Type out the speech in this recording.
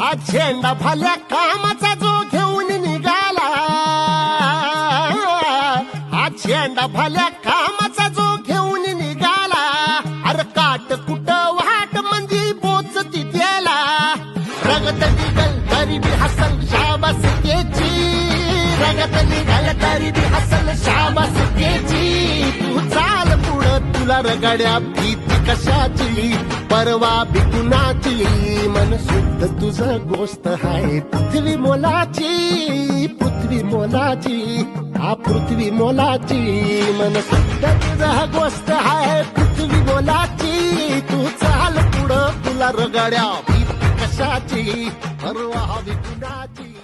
हा झेंडा भल्या कामाचा जो घेऊन निघाला, हा झेंडा भल्या कामाचा जो घेऊन निघाला, अरे काट कुट वाट म्हणजे पोचती त्याला, रगत निघल तरी बी हसल शाबास त्याची, रगत निघल तरी बी हसल शाबास त्याची. तू चाल पुढं तुला रगड्या भीती कशाची, परवा बी कुणाची, मन शुद्ध तुझं गोष्ट आहे पृथ्वी मोलाची, पृथ्वी मोलाची, हा पृथ्वी मोलाची, मन शुद्ध तुझं गोष्ट आहे पृथ्वी मोलाची. तू चाल पुढं तुला रगड्या भीती कशाची, परवा बी कुणाची.